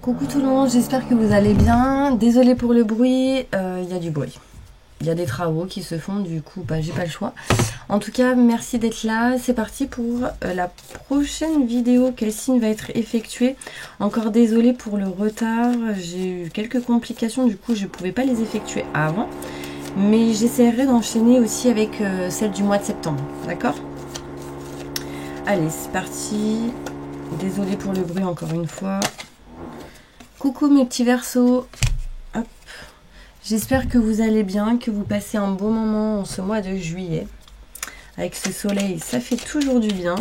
Coucou tout le monde, j'espère que vous allez bien. Désolée pour le bruit, il y a du bruit. Il y a des travaux qui se font, du coup j'ai pas le choix. En tout cas, merci d'être là. C'est parti pour la prochaine vidéo. Quel signe va être effectué? Encore désolée pour le retard. J'ai eu quelques complications, du coup je ne pouvais pas les effectuer avant. Mais j'essaierai d'enchaîner aussi avec celle du mois de septembre. D'accord? Allez, c'est parti. Désolée pour le bruit encore une fois. Coucou mes petits Verseaux. Hop. J'espère que vous allez bien, que vous passez un beau moment en ce mois de juillet. Avec ce soleil, ça fait toujours du bien.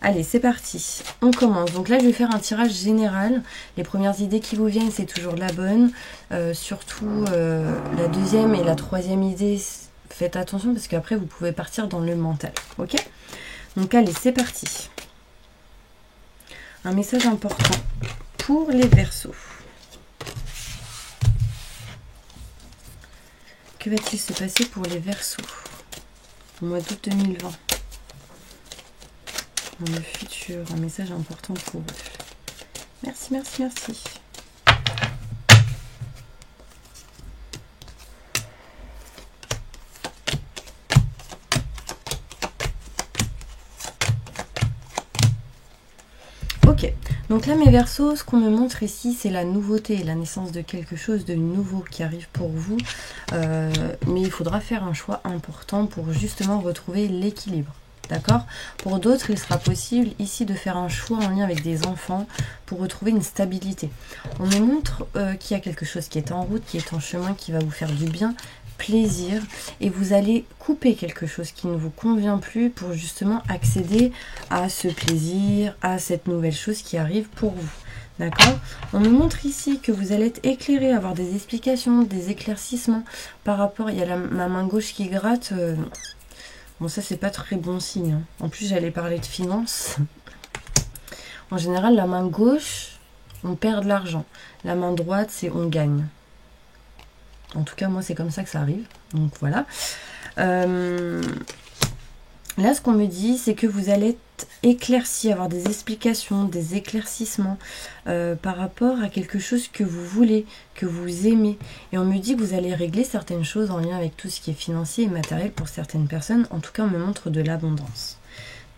Allez, c'est parti. On commence. Donc là, je vais faire un tirage général. Les premières idées qui vous viennent, c'est toujours la bonne. Surtout la deuxième et la troisième idée, faites attention parce qu'après, vous pouvez partir dans le mental. Ok? Donc allez, c'est parti. Un message important pour les Verseaux. Que va-t-il se passer pour les Verseaux au mois d'août 2020? Dans le futur, un message important pour eux. Merci, merci, merci. Ok, donc là mes Verseaux, ce qu'on me montre ici, c'est la nouveauté, la naissance de quelque chose de nouveau qui arrive pour vous. Mais il faudra faire un choix important pour justement retrouver l'équilibre. D'accord? Pour d'autres, il sera possible ici de faire un choix en lien avec des enfants pour retrouver une stabilité. On me montre qu'il y a quelque chose qui est en route, qui est en chemin, qui va vous faire du bien, plaisir, et vous allez couper quelque chose qui ne vous convient plus pour justement accéder à ce plaisir, à cette nouvelle chose qui arrive pour vous. D'accord? On me montre ici que vous allez être éclairé, avoir des explications, des éclaircissements par rapport... Il y a ma main gauche qui gratte... Bon, ça, c'est pas très bon signe. En plus, j'allais parler de finances. En général, la main gauche, on perd de l'argent. La main droite, c'est on gagne. En tout cas, moi, c'est comme ça que ça arrive. Donc, voilà. Là, ce qu'on me dit, c'est que vous allez être éclairci, avoir des explications, des éclaircissements par rapport à quelque chose que vous voulez, que vous aimez. Et on me dit que vous allez régler certaines choses en lien avec tout ce qui est financier et matériel pour certaines personnes. En tout cas, on me montre de l'abondance.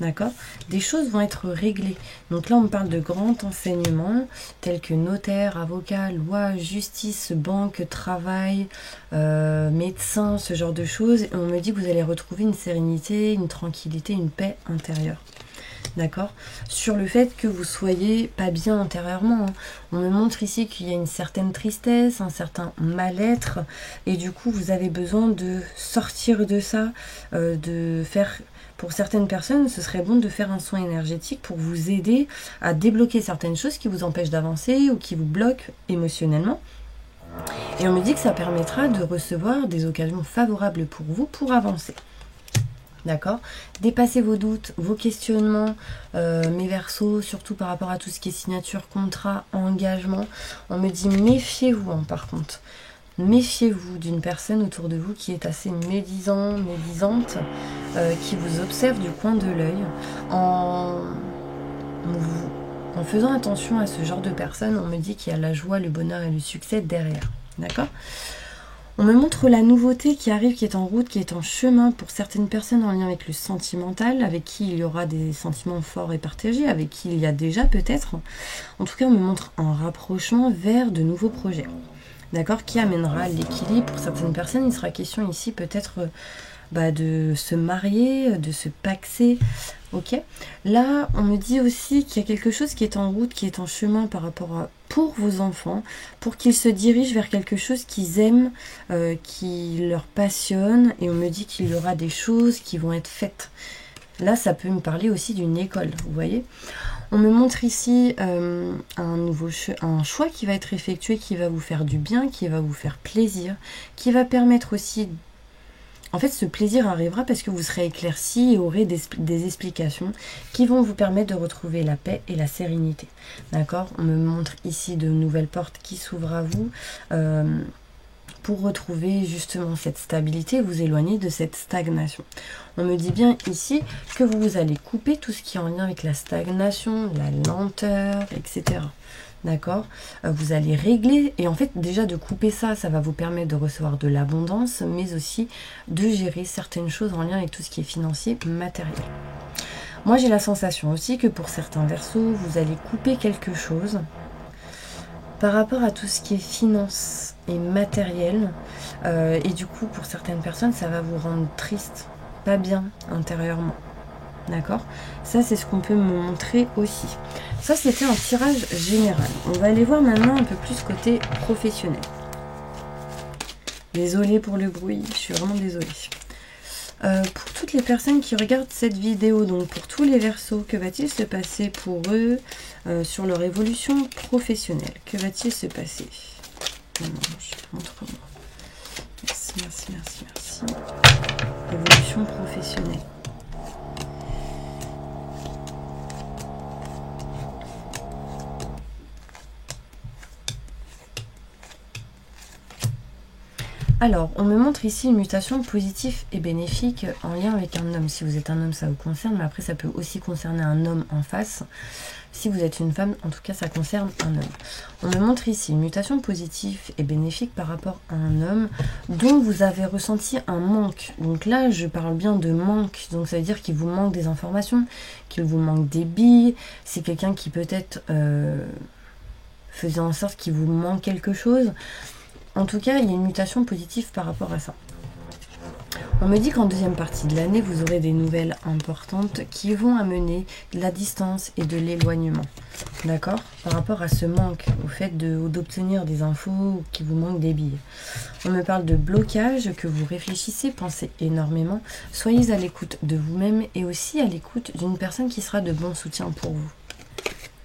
D'accord? Des choses vont être réglées. Donc là, on me parle de grands enseignements, tels que notaire, avocat, loi, justice, banque, travail, médecin, ce genre de choses. Et on me dit que vous allez retrouver une sérénité, une tranquillité, une paix intérieure. D'accord? Sur le fait que vous soyez pas bien intérieurement. On me montre ici qu'il y a une certaine tristesse, un certain mal-être. Et du coup, vous avez besoin de sortir de ça, de faire... Pour certaines personnes, ce serait bon de faire un soin énergétique pour vous aider à débloquer certaines choses qui vous empêchent d'avancer ou qui vous bloquent émotionnellement. Et on me dit que ça permettra de recevoir des occasions favorables pour vous pour avancer. D'accord? Dépassez vos doutes, vos questionnements, mes Verseaux, surtout par rapport à tout ce qui est signature, contrat, engagement. On me dit méfiez-vous par contre. Méfiez-vous d'une personne autour de vous qui est assez médisante, qui vous observe du coin de l'œil. En faisant attention à ce genre de personne, on me dit qu'il y a la joie, le bonheur et le succès derrière. D'accord? On me montre la nouveauté qui arrive, qui est en route, qui est en chemin pour certaines personnes en lien avec le sentimental, avec qui il y aura des sentiments forts et partagés, avec qui il y a déjà peut-être. En tout cas, on me montre un rapprochement vers de nouveaux projets. D'accord, qui amènera l'équilibre. Pour certaines personnes, il sera question ici peut-être de se marier, de se paxer. Ok. Là, on me dit aussi qu'il y a quelque chose qui est en route, qui est en chemin par rapport à pour vos enfants, pour qu'ils se dirigent vers quelque chose qu'ils aiment, qui leur passionne. Et on me dit qu'il y aura des choses qui vont être faites. Là, ça peut me parler aussi d'une école, vous voyez. On me montre ici un choix qui va être effectué, qui va vous faire du bien, qui va vous faire plaisir, qui va permettre aussi... En fait, ce plaisir arrivera parce que vous serez éclairci et aurez des explications qui vont vous permettre de retrouver la paix et la sérénité. D'accord? On me montre ici de nouvelles portes qui s'ouvrent à vous. pour retrouver justement cette stabilité, vous éloigner de cette stagnation. On me dit bien ici que vous allez couper tout ce qui est en lien avec la stagnation, la lenteur, etc. D'accord? Vous allez régler, et en fait déjà de couper ça, ça va vous permettre de recevoir de l'abondance, mais aussi de gérer certaines choses en lien avec tout ce qui est financier, matériel. Moi j'ai la sensation aussi que pour certains versos, vous allez couper quelque chose par rapport à tout ce qui est finance et matériel, et du coup pour certaines personnes ça va vous rendre triste, pas bien intérieurement. D'accord? Ça, c'est ce qu'on peut me montrer aussi. Ça, c'était un tirage général. On va aller voir maintenant un peu plus côté professionnel. Désolée pour le bruit, je suis vraiment désolée. Pour toutes les personnes qui regardent cette vidéo, donc pour tous les Verseaux, que va-t-il se passer pour eux sur leur évolution professionnelle? Que va-t-il se passer? Montre-moi. Merci, merci, merci, merci. Évolution professionnelle. Alors, on me montre ici une mutation positive et bénéfique en lien avec un homme. Si vous êtes un homme, ça vous concerne, mais après, ça peut aussi concerner un homme en face. Si vous êtes une femme, en tout cas, ça concerne un homme. On me montre ici une mutation positive et bénéfique par rapport à un homme dont vous avez ressenti un manque. Donc là, je parle bien de manque. Donc ça veut dire qu'il vous manque des informations, qu'il vous manque des billes. C'est quelqu'un qui peut-être faisait en sorte qu'il vous manque quelque chose. En tout cas, il y a une mutation positive par rapport à ça. On me dit qu'en deuxième partie de l'année, vous aurez des nouvelles importantes qui vont amener de la distance et de l'éloignement. D'accord? Par rapport à ce manque, au fait d'obtenir des infos qui vous manquent des billes. On me parle de blocage, que vous réfléchissez, pensez énormément. Soyez à l'écoute de vous-même et aussi à l'écoute d'une personne qui sera de bon soutien pour vous.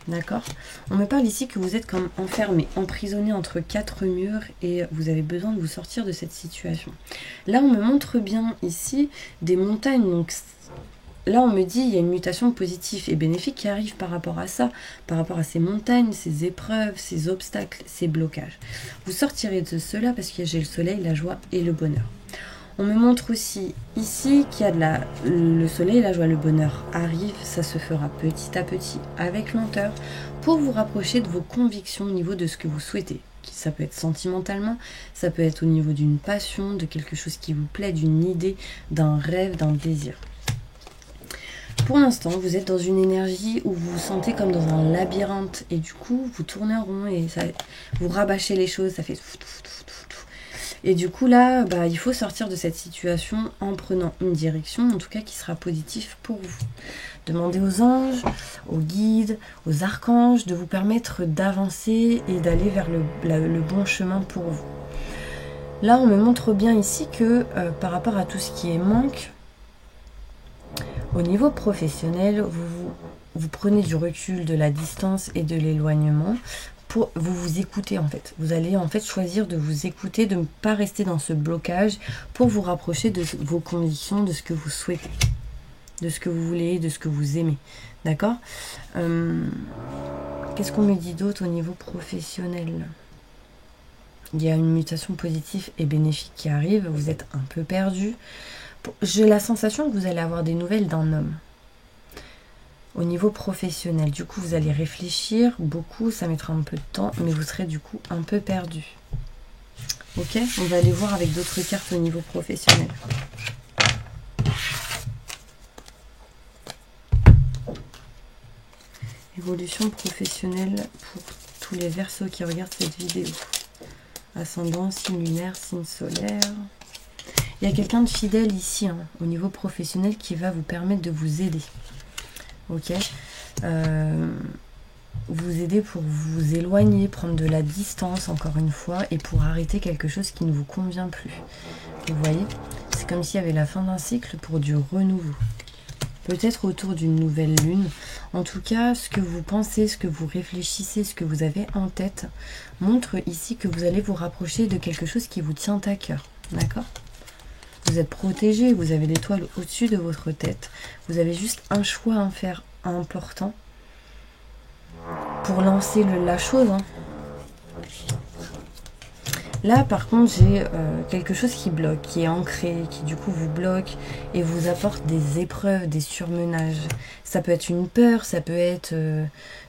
D'accord? On me parle ici que vous êtes comme enfermé, emprisonné entre 4 murs et vous avez besoin de vous sortir de cette situation. Là, on me montre bien ici des montagnes. Donc là, on me dit il y a une mutation positive et bénéfique qui arrive par rapport à ça, par rapport à ces montagnes, ces épreuves, ces obstacles, ces blocages. Vous sortirez de cela parce que j'ai le soleil, la joie et le bonheur. On me montre aussi ici qu'il y a le soleil, la joie, le bonheur arrive. Ça se fera petit à petit, avec lenteur, pour vous rapprocher de vos convictions au niveau de ce que vous souhaitez. Ça peut être sentimentalement, ça peut être au niveau d'une passion, de quelque chose qui vous plaît, d'une idée, d'un rêve, d'un désir. Pour l'instant, vous êtes dans une énergie où vous vous sentez comme dans un labyrinthe. Et du coup, vous tournez en rond et ça, vous rabâchez les choses, ça fait... Et du coup là, il faut sortir de cette situation en prenant une direction, en tout cas qui sera positive pour vous. Demandez aux anges, aux guides, aux archanges de vous permettre d'avancer et d'aller vers le bon chemin pour vous. Là, on me montre bien ici que par rapport à tout ce qui est manque, au niveau professionnel, vous prenez du recul, de la distance et de l'éloignement. Vous écoutez en fait. Vous allez en fait choisir de vous écouter, de ne pas rester dans ce blocage pour vous rapprocher de vos convictions, de ce que vous souhaitez, de ce que vous voulez, de ce que vous aimez. D'accord? Qu'est-ce qu'on me dit d'autre au niveau professionnel? Il y a une mutation positive et bénéfique qui arrive. Vous êtes un peu perdu. J'ai la sensation que vous allez avoir des nouvelles d'un homme. Au niveau professionnel, du coup, vous allez réfléchir beaucoup, ça mettra un peu de temps, mais vous serez du coup un peu perdu. Ok? On va aller voir avec d'autres cartes au niveau professionnel. Évolution professionnelle pour tous les Verseaux qui regardent cette vidéo. Ascendant, signe lunaire, signe solaire. Il y a quelqu'un de fidèle ici, au niveau professionnel, qui va vous permettre de vous aider. Ok, vous aider pour vous éloigner, prendre de la distance encore une fois et pour arrêter quelque chose qui ne vous convient plus. Vous voyez, c'est comme s'il y avait la fin d'un cycle pour du renouveau. Peut-être autour d'une nouvelle lune. En tout cas, ce que vous pensez, ce que vous réfléchissez, ce que vous avez en tête montre ici que vous allez vous rapprocher de quelque chose qui vous tient à cœur. D'accord ? Vous êtes protégé, vous avez l'étoile au-dessus de votre tête. Vous avez juste un choix à faire important pour lancer la chose. Là, par contre, j'ai quelque chose qui bloque, qui est ancré, qui du coup vous bloque et vous apporte des épreuves, des surmenages. Ça peut être une peur, ça peut être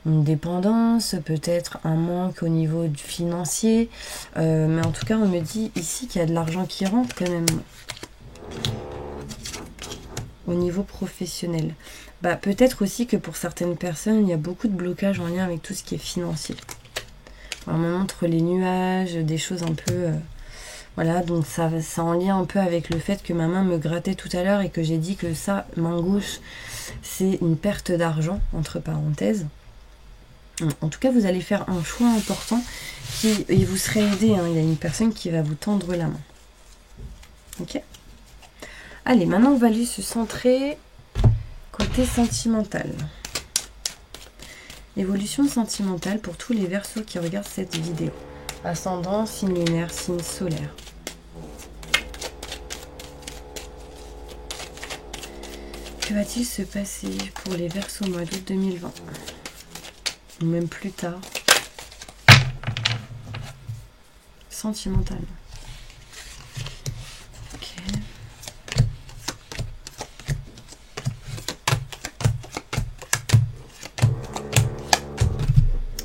une dépendance, peut-être un manque au niveau du financier. Mais en tout cas, on me dit ici qu'il y a de l'argent qui rentre quand même au niveau professionnel. Bah, peut-être aussi que pour certaines personnes, il y a beaucoup de blocages en lien avec tout ce qui est financier. Alors, on me montre les nuages, des choses un peu... voilà, donc ça en lien un peu avec le fait que ma main me grattait tout à l'heure et que j'ai dit que ça, main gauche, c'est une perte d'argent, entre parenthèses. En tout cas, vous allez faire un choix important et vous serez aidé. Hein, il y a une personne qui va vous tendre la main. Ok ? Allez, maintenant, on va aller se centrer côté sentimental. Évolution sentimentale pour tous les Verseaux qui regardent cette vidéo. Ascendant, signe lunaire, signe solaire. Que va-t-il se passer pour les Verseaux au mois d'août 2020 ? Ou même plus tard. Sentimentalement. Ok.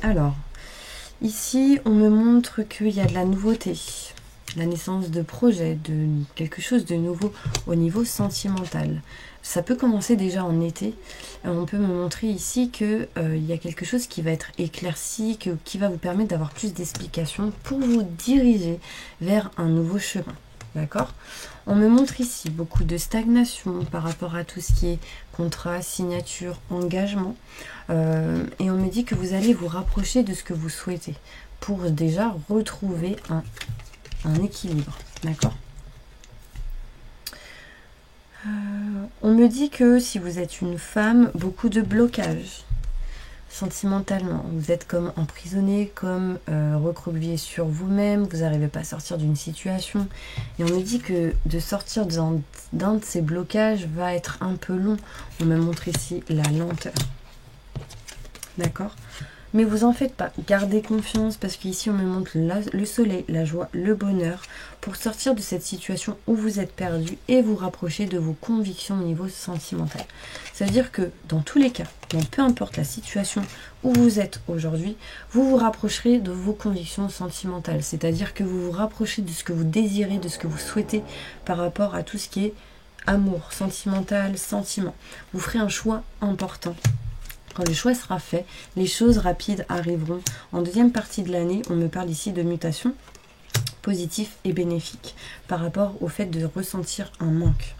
Alors, ici, on me montre qu'il y a de la nouveauté, la naissance de projets, de quelque chose de nouveau au niveau sentimental. Ça peut commencer déjà en été. On peut me montrer ici qu'il y a quelque chose qui va être éclairci, qui va vous permettre d'avoir plus d'explications pour vous diriger vers un nouveau chemin. D'accord ? On me montre ici beaucoup de stagnation par rapport à tout ce qui est contrat, signature, engagement. Et on me dit que vous allez vous rapprocher de ce que vous souhaitez pour déjà retrouver un équilibre. D'accord ? On me dit que si vous êtes une femme, beaucoup de blocages sentimentalement. Vous êtes comme emprisonné, comme recroquevillé sur vous-même, vous n'arrivez pas à sortir d'une situation. Et on me dit que de sortir d'un de ces blocages va être un peu long. On me montre ici la lenteur. D'accord ? Mais vous en faites pas, gardez confiance parce qu'ici on me montre le soleil, la joie, le bonheur pour sortir de cette situation où vous êtes perdu et vous rapprocher de vos convictions au niveau sentimental. Ça veut dire que dans tous les cas, peu importe la situation où vous êtes aujourd'hui, vous vous rapprocherez de vos convictions sentimentales. C'est-à-dire que vous vous rapprochez de ce que vous désirez, de ce que vous souhaitez par rapport à tout ce qui est amour, sentimental, sentiment. Vous ferez un choix important. Quand le choix sera fait, les choses rapides arriveront. En deuxième partie de l'année, on me parle ici de mutation positive et bénéfique par rapport au fait de ressentir un manque.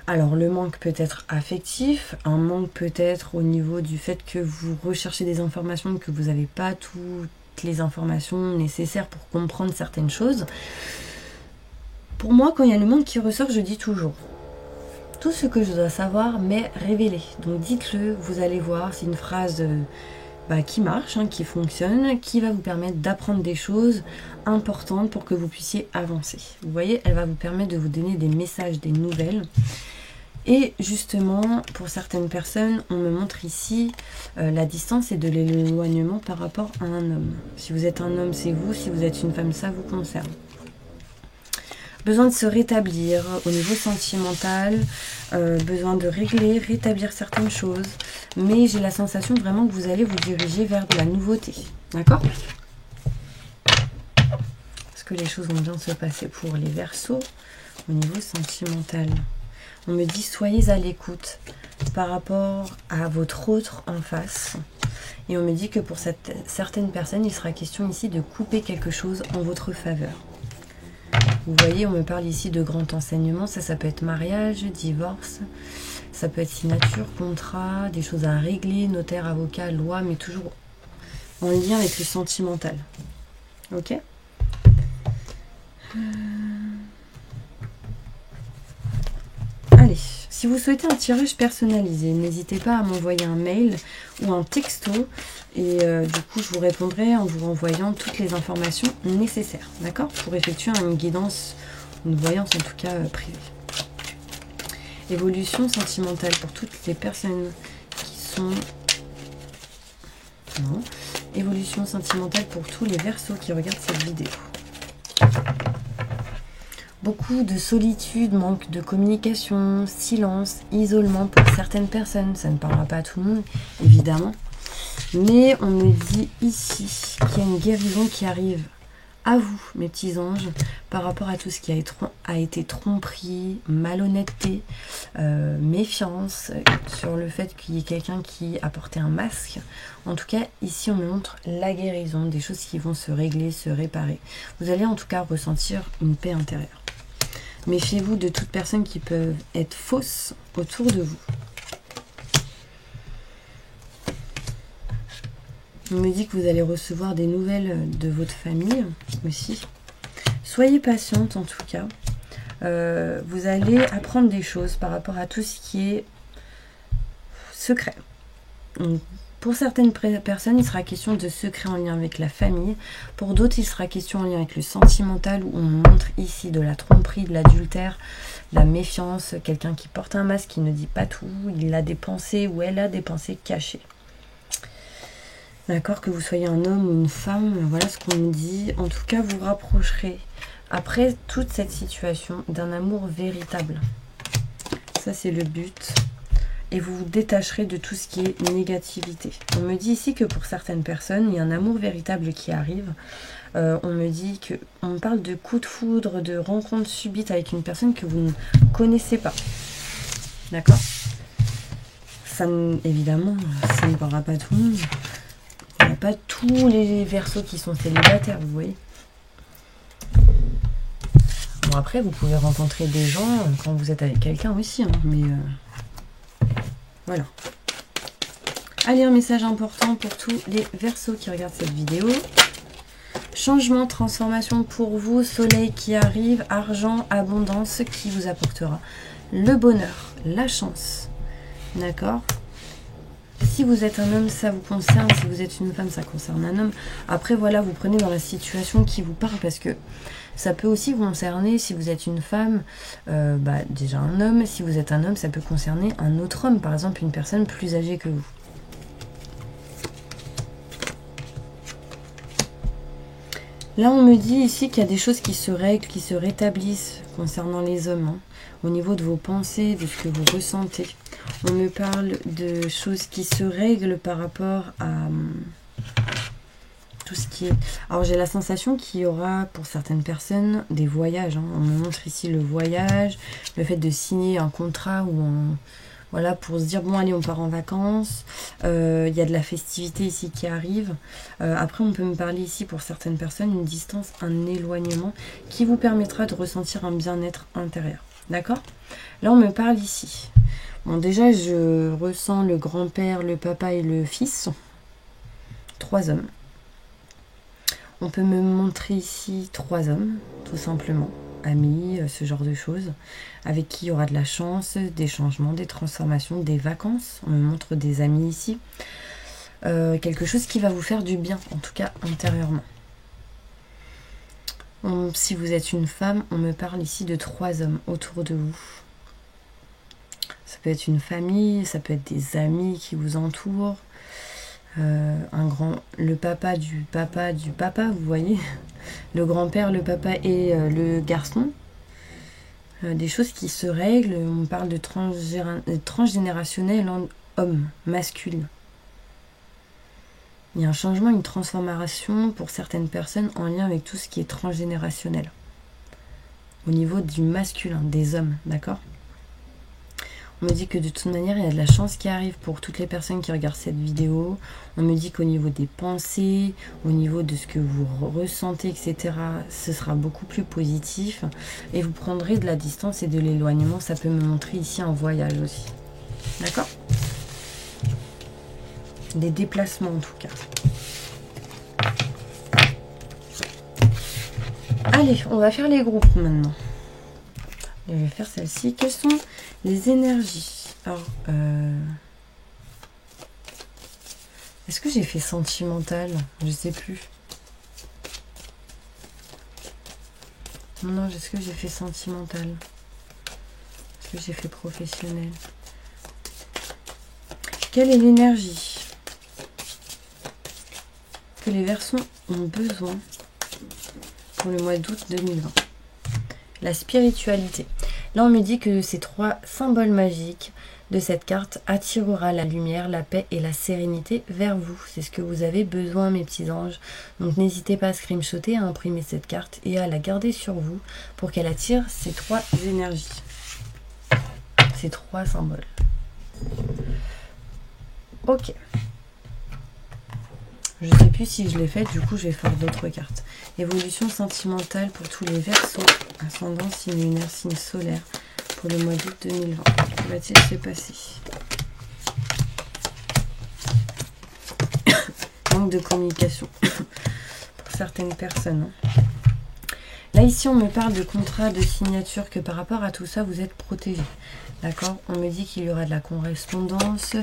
Alors le manque peut être affectif, un manque peut être au niveau du fait que vous recherchez des informations, que vous n'avez pas toutes les informations nécessaires pour comprendre certaines choses. Pour moi, quand il y a le manque qui ressort, je dis toujours... Tout ce que je dois savoir m'est révélé. Donc dites-le, vous allez voir, c'est une phrase qui marche, qui fonctionne, qui va vous permettre d'apprendre des choses importantes pour que vous puissiez avancer. Vous voyez, elle va vous permettre de vous donner des messages, des nouvelles. Et justement, pour certaines personnes, on me montre ici la distance et de l'éloignement par rapport à un homme. Si vous êtes un homme, c'est vous. Si vous êtes une femme, ça vous concerne. Besoin de se rétablir au niveau sentimental, besoin de régler, rétablir certaines choses. Mais j'ai la sensation vraiment que vous allez vous diriger vers de la nouveauté. D'accord ? Est-ce que les choses vont bien se passer pour les Verseaux au niveau sentimental ? On me dit soyez à l'écoute par rapport à votre autre en face. Et on me dit que pour certaines personnes, il sera question ici de couper quelque chose en votre faveur. Vous voyez, on me parle ici de grand enseignement. Ça peut être mariage, divorce. Ça peut être signature, contrat, des choses à régler, notaire, avocat, loi, mais toujours en lien avec le sentimental. Ok ? Allez, si vous souhaitez un tirage personnalisé, n'hésitez pas à m'envoyer un mail ou un texto. Et du coup, je vous répondrai en vous renvoyant toutes les informations nécessaires, d'accord ? Pour effectuer une guidance, une voyance en tout cas privée. Évolution sentimentale pour toutes les personnes qui sont... Non. Évolution sentimentale pour tous les Verseaux qui regardent cette vidéo. Beaucoup de solitude, manque de communication, silence, isolement pour certaines personnes. Ça ne parlera pas à tout le monde, évidemment. Mais on me dit ici qu'il y a une guérison qui arrive à vous, mes petits anges, par rapport à tout ce qui a été tromperie, malhonnêteté, méfiance, sur le fait qu'il y ait quelqu'un qui a porté un masque. En tout cas, ici, on me montre la guérison, des choses qui vont se régler, se réparer. Vous allez en tout cas ressentir une paix intérieure. Méfiez-vous de toutes personnes qui peuvent être fausses autour de vous. On me dit que vous allez recevoir des nouvelles de votre famille aussi. Soyez patiente en tout cas. Vous allez apprendre des choses par rapport à tout ce qui est secret. Donc, pour certaines personnes, il sera question de secret en lien avec la famille. Pour d'autres, il sera question en lien avec le sentimental, où on montre ici de la tromperie, de l'adultère, de la méfiance, quelqu'un qui porte un masque, qui ne dit pas tout, il a des pensées ou elle a des pensées cachées. D'accord, que vous soyez un homme ou une femme, voilà ce qu'on me dit. En tout cas, vous rapprocherez, après toute cette situation, d'un amour véritable. Ça, c'est le but. Et vous vous détacherez de tout ce qui est négativité. On me dit ici que pour certaines personnes, il y a un amour véritable qui arrive. On me dit que on parle de coup de foudre, de rencontre subite avec une personne que vous ne connaissez pas. D'accord? Ça, évidemment, ça ne parlera pas tout le monde. Il n'y a pas tous les Verseaux qui sont célibataires, vous voyez. Bon, après, vous pouvez rencontrer des gens quand vous êtes avec quelqu'un aussi, hein, mais... voilà. Allez, un message important pour tous les Verseaux qui regardent cette vidéo. Changement, transformation pour vous, soleil qui arrive, argent, abondance qui vous apportera le bonheur, la chance. D'accord? Si vous êtes un homme, ça vous concerne. Si vous êtes une femme, ça concerne un homme. Après, voilà, vous prenez dans la situation qui vous parle parce que ça peut aussi vous concerner, si vous êtes une femme, déjà un homme. Si vous êtes un homme, ça peut concerner un autre homme, par exemple une personne plus âgée que vous. Là, on me dit ici qu'il y a des choses qui se règlent, qui se rétablissent concernant les hommes, hein, au niveau de vos pensées, de ce que vous ressentez. On me parle de choses qui se règlent par rapport à... tout ce qui est... Alors j'ai la sensation qu'il y aura pour certaines personnes des voyages. Hein. On me montre ici le voyage, le fait de signer un contrat ou voilà, pour se dire bon allez on part en vacances. Il y a de la festivité ici qui arrive. Après on peut me parler ici pour certaines personnes une distance, un éloignement qui vous permettra de ressentir un bien-être intérieur. D'accord? Là on me parle ici. Bon déjà je ressens le grand-père, le papa et le fils. 3 hommes. On peut me montrer ici 3 hommes, tout simplement, amis, ce genre de choses, avec qui il y aura de la chance, des changements, des transformations, des vacances. On me montre des amis ici. Quelque chose qui va vous faire du bien, en tout cas intérieurement. Si vous êtes une femme, on me parle ici de 3 hommes autour de vous. Ça peut être une famille, ça peut être des amis qui vous entourent. Le papa du papa, vous voyez, le grand-père, le papa et le garçon, des choses qui se règlent. On parle de transgénérationnel homme, masculin. Il y a un changement, une transformation pour certaines personnes en lien avec tout ce qui est transgénérationnel, au niveau du masculin, des hommes, d'accord? On me dit que de toute manière, il y a de la chance qui arrive pour toutes les personnes qui regardent cette vidéo. On me dit qu'au niveau des pensées, au niveau de ce que vous ressentez, etc., ce sera beaucoup plus positif. Et vous prendrez de la distance et de l'éloignement. Ça peut me montrer ici un voyage aussi. D'accord? Des déplacements en tout cas. Allez, on va faire les groupes maintenant. Je vais faire celle-ci. Quelles sont les énergies? Alors, est-ce que j'ai fait sentimental? Je sais plus. Non, est-ce que j'ai fait sentimental? Est-ce que j'ai fait professionnel? Quelle est l'énergie que les Verseaux ont besoin pour le mois d'août 2020. La spiritualité. Là, on me dit que ces 3 symboles magiques de cette carte attirera la lumière, la paix et la sérénité vers vous. C'est ce que vous avez besoin, mes petits anges. Donc n'hésitez pas à screenshotter, à imprimer cette carte et à la garder sur vous pour qu'elle attire ces 3 énergies. Ces 3 symboles. Ok. Je ne sais plus si je l'ai fait, du coup je vais faire d'autres cartes. Évolution sentimentale pour tous les Verseaux, ascendant, signe lunaire, signe solaire, pour le mois d'août 2020. Que va-t-il se passer? Manque de communication pour certaines personnes. Là, ici, on me parle de contrat, de signature, que par rapport à tout ça, vous êtes protégé. D'accord? On me dit qu'il y aura de la correspondance,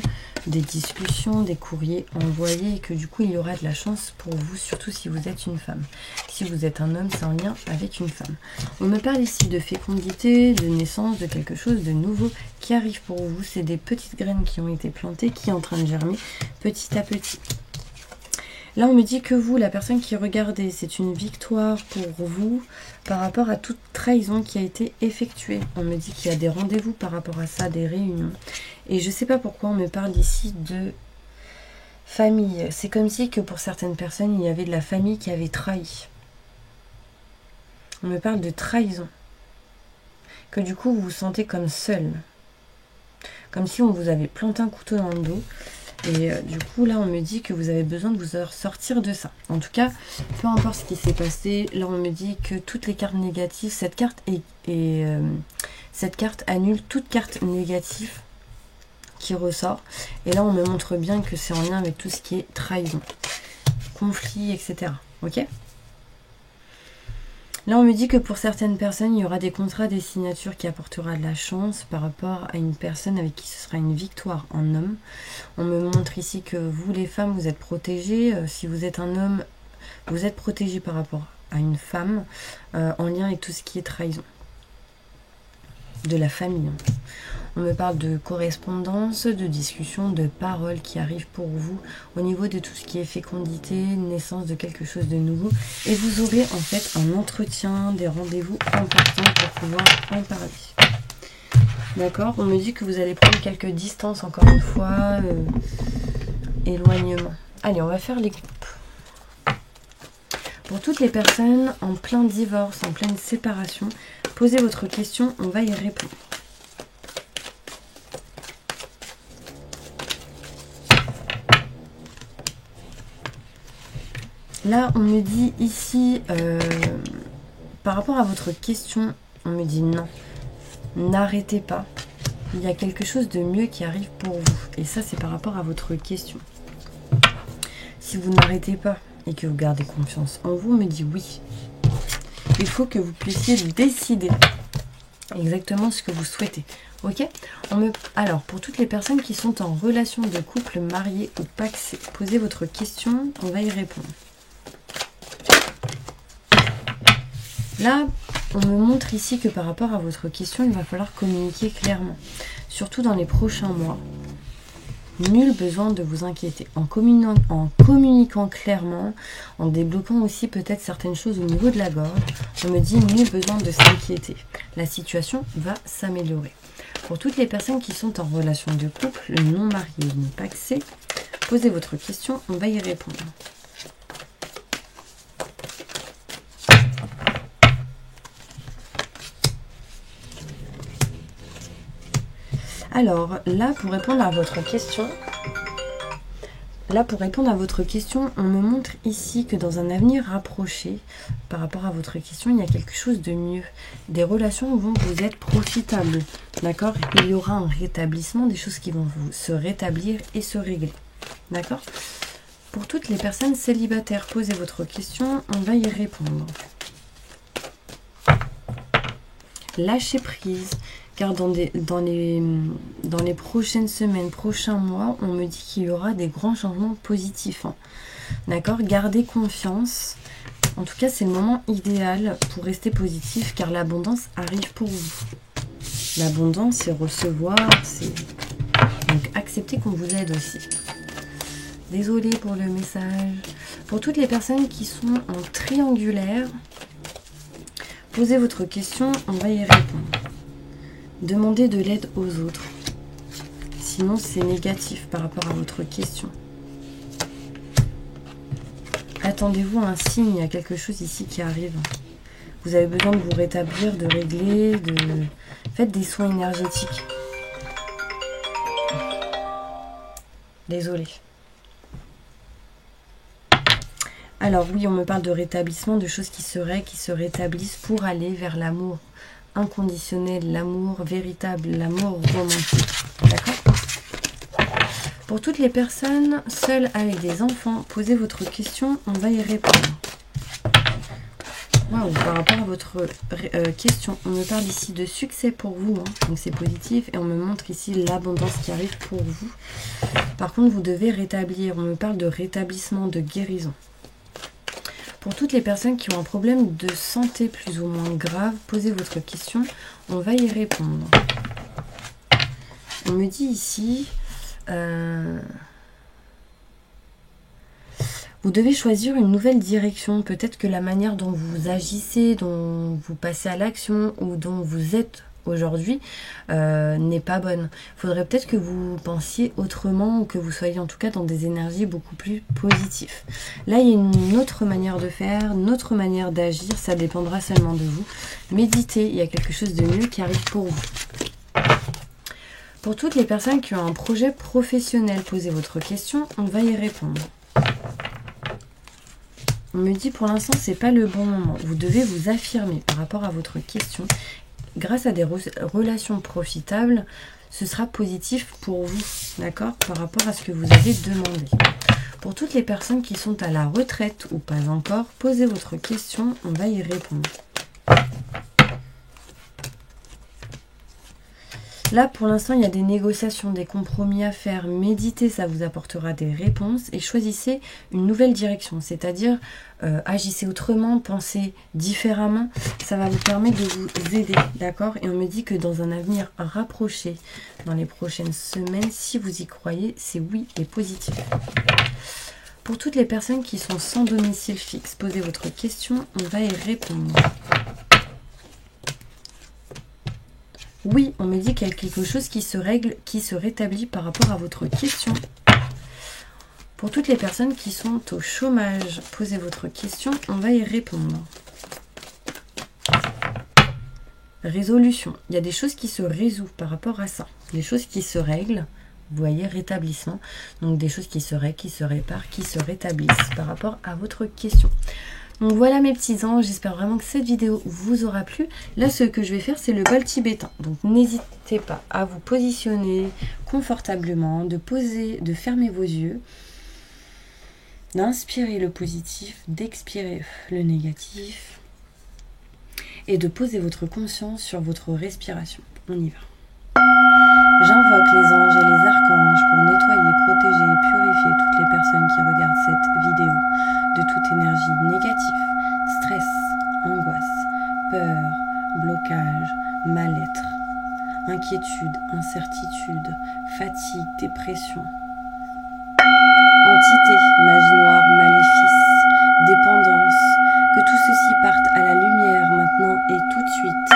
des discussions, des courriers envoyés, et que du coup, il y aura de la chance pour vous, surtout si vous êtes une femme. Si vous êtes un homme, c'est en lien avec une femme. On me parle ici de fécondité, de naissance, de quelque chose de nouveau qui arrive pour vous. C'est des petites graines qui ont été plantées, qui sont en train de germer petit à petit. Là, on me dit que vous, la personne qui regardez, c'est une victoire pour vous par rapport à toute trahison qui a été effectuée. On me dit qu'il y a des rendez-vous par rapport à ça, des réunions. Et je ne sais pas pourquoi on me parle ici de famille. C'est comme si que pour certaines personnes, il y avait de la famille qui avait trahi. On me parle de trahison. Que du coup, vous vous sentez comme seul. Comme si on vous avait planté un couteau dans le dos. Et du coup, là, on me dit que vous avez besoin de vous sortir de ça. En tout cas, peu importe ce qui s'est passé, là, on me dit que toutes les cartes négatives, cette carte annule toute carte négative qui ressort. Et là, on me montre bien que c'est en lien avec tout ce qui est trahison, conflit, etc. Ok ? Là, on me dit que pour certaines personnes, il y aura des contrats, des signatures qui apportera de la chance par rapport à une personne avec qui ce sera une victoire en homme. On me montre ici que vous, les femmes, vous êtes protégées. Si vous êtes un homme, vous êtes protégé par rapport à une femme en lien avec tout ce qui est trahison. De la famille. On me parle de correspondance, de discussion, de paroles qui arrivent pour vous au niveau de tout ce qui est fécondité, naissance de quelque chose de nouveau. Et vous aurez en fait un entretien, des rendez-vous importants pour pouvoir en parler. D'accord? On me dit que vous allez prendre quelques distances encore une fois. Éloignement. Allez, on va faire les groupes. Pour toutes les personnes en plein divorce, en pleine séparation, posez votre question, on va y répondre. Là, on me dit ici, par rapport à votre question, on me dit non. N'arrêtez pas. Il y a quelque chose de mieux qui arrive pour vous. Et ça, c'est par rapport à votre question. Si vous n'arrêtez pas et que vous gardez confiance en vous, on me dit oui. Il faut que vous puissiez décider exactement ce que vous souhaitez. Ok? Alors, pour toutes les personnes qui sont en relation de couple, mariés ou pacsés, posez votre question, on va y répondre. Là, on me montre ici que par rapport à votre question, il va falloir communiquer clairement. Surtout dans les prochains mois. Nul besoin de vous inquiéter. En communiquant clairement, en débloquant aussi peut-être certaines choses au niveau de la gorge, on me dit nul besoin de s'inquiéter. La situation va s'améliorer. Pour toutes les personnes qui sont en relation de couple, non mariées ni pacsées, posez votre question, on va y répondre. Alors, là, pour répondre à votre question, on me montre ici que dans un avenir rapproché, par rapport à votre question, il y a quelque chose de mieux. Des relations vont vous être profitables, d'accord? Il y aura un rétablissement, des choses qui vont se rétablir et se régler, d'accord? Pour toutes les personnes célibataires, posez votre question, on va y répondre. Lâchez prise. Car dans les prochaines semaines, prochains mois, on me dit qu'il y aura des grands changements positifs. Hein. D'accord? Gardez confiance. En tout cas, c'est le moment idéal pour rester positif car l'abondance arrive pour vous. L'abondance, c'est recevoir, c'est... Donc, acceptez qu'on vous aide aussi. Désolée pour le message. Pour toutes les personnes qui sont en triangulaire, Posez votre question, on va y répondre. Demandez de l'aide aux autres. Sinon, c'est négatif par rapport à votre question. Attendez-vous à un signe, il y a quelque chose ici qui arrive. Vous avez besoin de vous rétablir, de régler, faites des soins énergétiques. Désolée. Alors oui, on me parle de rétablissement, de choses qui se rétablissent pour aller vers l'amour inconditionnel, l'amour véritable, l'amour romantique. D'accord? Pour toutes les personnes seules avec des enfants, posez votre question, on va y répondre. Wow, par rapport à votre question, on me parle ici de succès pour vous, hein, donc c'est positif, et on me montre ici l'abondance qui arrive pour vous. Par contre, vous devez rétablir, on me parle de rétablissement, de guérison. Pour toutes les personnes qui ont un problème de santé plus ou moins grave, posez votre question, on va y répondre. On me dit ici... vous devez choisir une nouvelle direction. Peut-être que la manière dont vous agissez, dont vous passez à l'action ou dont vous êtes aujourd'hui n'est pas bonne. Il faudrait peut-être que vous pensiez autrement ou que vous soyez en tout cas dans des énergies beaucoup plus positives. Là, il y a une autre manière de faire, une autre manière d'agir. Ça dépendra seulement de vous. Méditez, il y a quelque chose de mieux qui arrive pour vous. Pour toutes les personnes qui ont un projet professionnel, posez votre question, on va y répondre. On me dit pour l'instant c'est pas le bon moment. Vous devez vous affirmer par rapport à votre question. Grâce à des relations profitables, ce sera positif pour vous, d'accord, par rapport à ce que vous avez demandé. Pour toutes les personnes qui sont à la retraite ou pas encore, posez votre question, on va y répondre. Là, pour l'instant, il y a des négociations, des compromis à faire. Méditez, ça vous apportera des réponses. Et choisissez une nouvelle direction, c'est-à-dire agissez autrement, pensez différemment. Ça va vous permettre de vous aider, d'accord? Et on me dit que dans un avenir rapproché, dans les prochaines semaines, si vous y croyez, c'est oui et positif. Pour toutes les personnes qui sont sans domicile fixe, posez votre question, on va y répondre. Oui, on me dit qu'il y a quelque chose qui se règle, qui se rétablit par rapport à votre question. Pour toutes les personnes qui sont au chômage, posez votre question, on va y répondre. Résolution. Il y a des choses qui se résolvent par rapport à ça. Des choses qui se règlent. Vous voyez, rétablissement. Donc des choses qui se règlent, qui se réparent, qui se rétablissent par rapport à votre question. Donc voilà mes petits anges, j'espère vraiment que cette vidéo vous aura plu. Là, ce que je vais faire, c'est le bol tibétain. Donc n'hésitez pas à vous positionner confortablement, de fermer vos yeux, d'inspirer le positif, d'expirer le négatif et de poser votre conscience sur votre respiration. On y va. J'invoque les anges et les archanges pour nettoyer, protéger et purifier toutes les personnes qui regardent cette vidéo de toute énergie négative, stress, angoisse, peur, blocage, mal-être, inquiétude, incertitude, fatigue, dépression, entité, magie noire, maléfice, dépendance, que tout ceci parte à la lumière maintenant et tout de suite.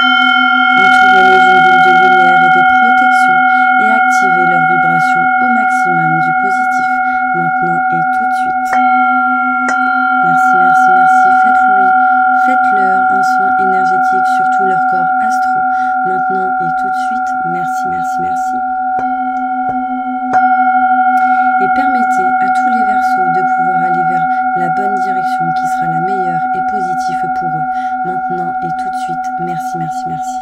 Entourez-les d'une bulle de lumière et de protection et activez leur vibration au maximum du positif maintenant et tout de suite. Merci, merci, merci. Faites-leur un soin énergétique sur tout leur corps astro maintenant et tout de suite. Merci, merci, merci. Et permettez à tous les Verseaux de pouvoir aller vers la bonne direction qui sera la meilleure et positive pour eux maintenant et tout de suite. Merci, merci, merci.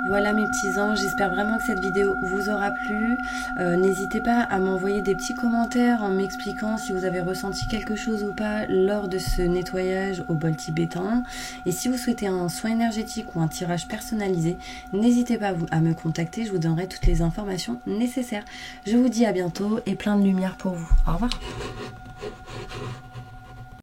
Voilà mes petits anges, j'espère vraiment que cette vidéo vous aura plu. N'hésitez pas à m'envoyer des petits commentaires en m'expliquant si vous avez ressenti quelque chose ou pas lors de ce nettoyage au bol tibétain. Et si vous souhaitez un soin énergétique ou un tirage personnalisé, n'hésitez pas à me contacter, je vous donnerai toutes les informations nécessaires. Je vous dis à bientôt et plein de lumière pour vous. Au revoir.